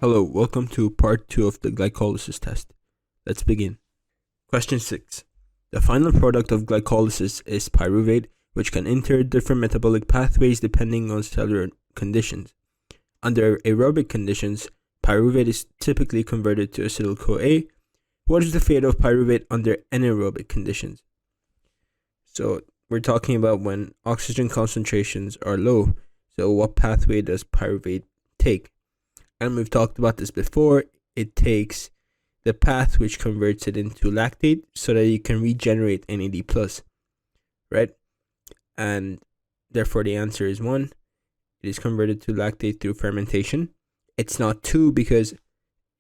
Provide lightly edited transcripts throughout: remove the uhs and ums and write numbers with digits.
Hello, welcome to part 2 of the glycolysis test. Let's begin. Question 6. The final product of glycolysis is pyruvate, which can enter different metabolic pathways depending on cellular conditions. Under aerobic conditions, pyruvate is typically converted to acetyl-CoA. What is the fate of pyruvate under anaerobic conditions? So we're talking about when oxygen concentrations are low. So what pathway does pyruvate take? And we've talked about this before. It takes the path which converts it into lactate so that you can regenerate NAD+, right? And therefore the answer is 1. It is converted to lactate through fermentation. It's not 2 because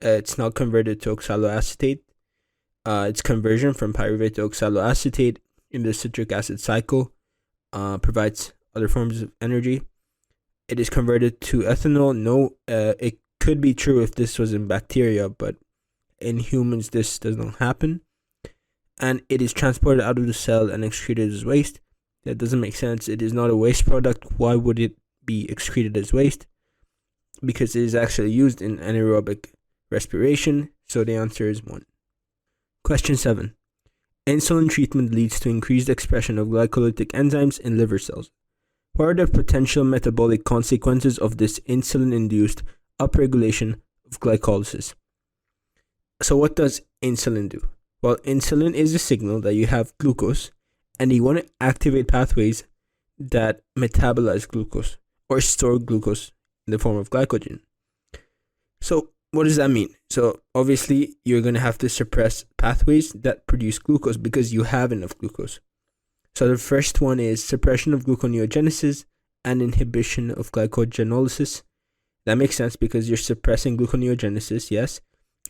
it's not converted to oxaloacetate. Its conversion from pyruvate to oxaloacetate in the citric acid cycle provides other forms of energy. It is converted to ethanol. No, it could be true if this was in bacteria, but in humans this does not happen. And it is transported out of the cell and excreted as waste. That doesn't make sense. It is not a waste product. Why would it be excreted as waste? Because it is actually used in anaerobic respiration. So the answer is 1. Question 7. Insulin treatment leads to increased expression of glycolytic enzymes in liver cells. What are the potential metabolic consequences of this insulin-induced upregulation of glycolysis? So what does insulin do? Well, insulin is a signal that you have glucose and you want to activate pathways that metabolize glucose or store glucose in the form of glycogen. So what does that mean? So obviously you're going to have to suppress pathways that produce glucose because you have enough glucose. So the first one is suppression of gluconeogenesis and inhibition of glycogenolysis. That makes sense because you're suppressing gluconeogenesis, yes,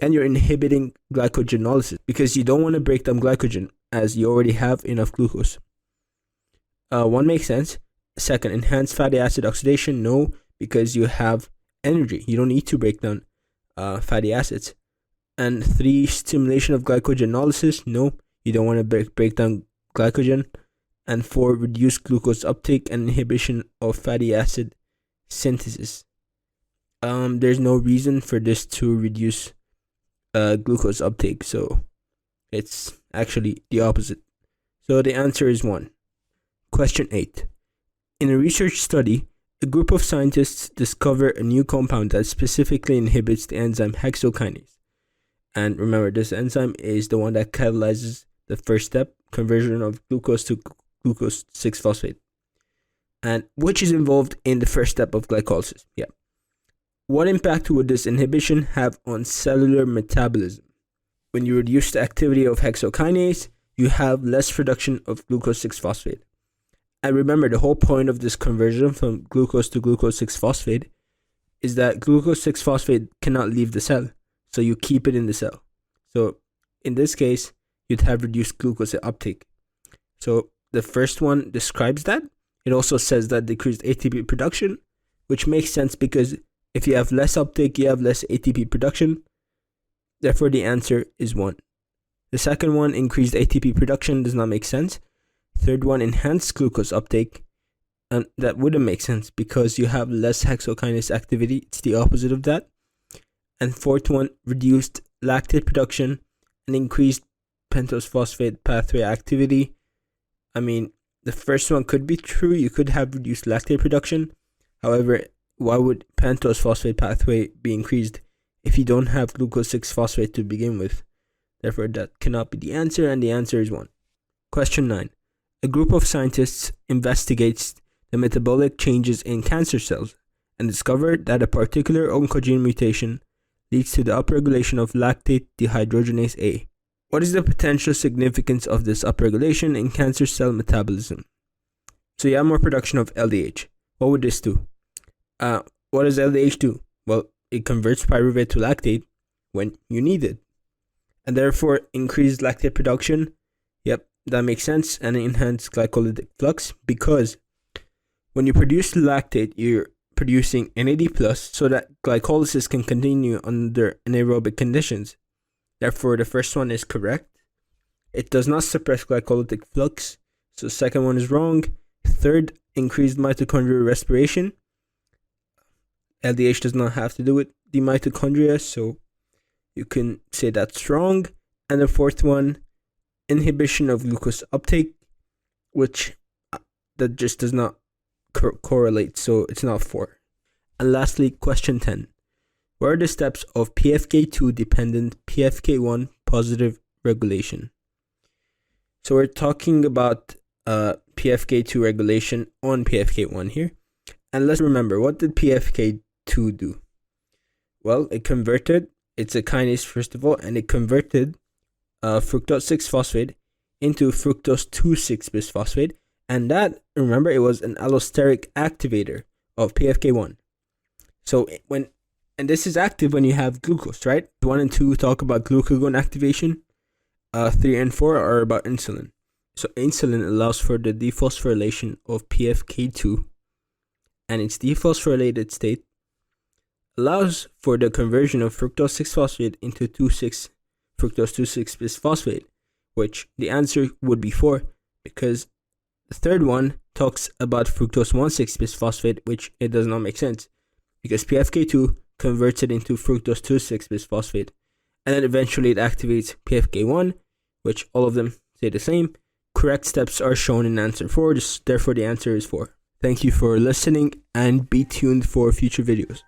and you're inhibiting glycogenolysis because you don't want to break down glycogen as you already have enough glucose. One makes sense. Second, enhanced fatty acid oxidation. No, because you have energy. You don't need to break down fatty acids. And 3, stimulation of glycogenolysis. No, you don't want to break down glycogen. And 4, reduced glucose uptake and inhibition of fatty acid synthesis. There's no reason for this to reduce glucose uptake, so it's actually the opposite. So the answer is 1. Question 8. In a research study, a group of scientists discover a new compound that specifically inhibits the enzyme hexokinase. And remember, this enzyme is the one that catalyzes the first step, conversion of glucose to glucose 6-phosphate, and which is involved in the first step of glycolysis. Yeah. What impact would this inhibition have on cellular metabolism? When you reduce the activity of hexokinase, you have less production of glucose 6-phosphate. And remember, the whole point of this conversion from glucose to glucose 6-phosphate is that glucose 6-phosphate cannot leave the cell, so you keep it in the cell. So in this case, you'd have reduced glucose uptake. So the first one describes that. It also says that decreased ATP production, which makes sense because if you have less uptake, you have less ATP production. Therefore, the answer is 1. The second one, increased ATP production, does not make sense. Third one, enhanced glucose uptake. And that wouldn't make sense because you have less hexokinase activity. It's the opposite of that. And fourth one, reduced lactate production and increased pentose phosphate pathway activity. I mean, the first one could be true. You could have reduced lactate production. However, why would pentose phosphate pathway be increased if you don't have glucose 6-phosphate to begin with? Therefore, that cannot be the answer, and the answer is 1. Question 9. A group of scientists investigates the metabolic changes in cancer cells and discovered that a particular oncogene mutation leads to the upregulation of lactate dehydrogenase A. What is the potential significance of this upregulation in cancer cell metabolism? So you have more production of LDH. What would this do? What does LDH do? Well, it converts pyruvate to lactate when you need it. And therefore, increased lactate production. Yep, that makes sense. And enhanced glycolytic flux because when you produce lactate, you're producing NAD+, so that glycolysis can continue under anaerobic conditions. Therefore, the first one is correct. It does not suppress glycolytic flux. So the second one is wrong. Third, increased mitochondrial respiration. LDH does not have to do with the mitochondria, so you can say that's wrong. And the fourth one, inhibition of glucose uptake, which that just does not correlate, so it's not 4. And lastly, question 10. What are the steps of PFK2 dependent PFK1 positive regulation? So we're talking about PFK2 regulation on PFK1 here. And let's remember, what did PFK2 do? Well, it's a kinase first of all, and it converted fructose 6-phosphate into fructose 2,6-bisphosphate. And that, remember, it was an allosteric activator of PFK1. So and this is active when you have glucose, right? 1 and 2 talk about glucagon activation. 3 and 4 are about insulin. So insulin allows for the dephosphorylation of PFK2, and its dephosphorylated state allows for the conversion of fructose 6-phosphate into fructose 2,6-bisphosphate, which the answer would be 4, because the third one talks about fructose 1,6-bisphosphate, which it does not make sense, because PFK2 converts it into fructose 2,6-bisphosphate, and then eventually it activates PFK1, which all of them say the same. Correct steps are shown in answer 4, therefore the answer is 4. Thank you for listening, and be tuned for future videos.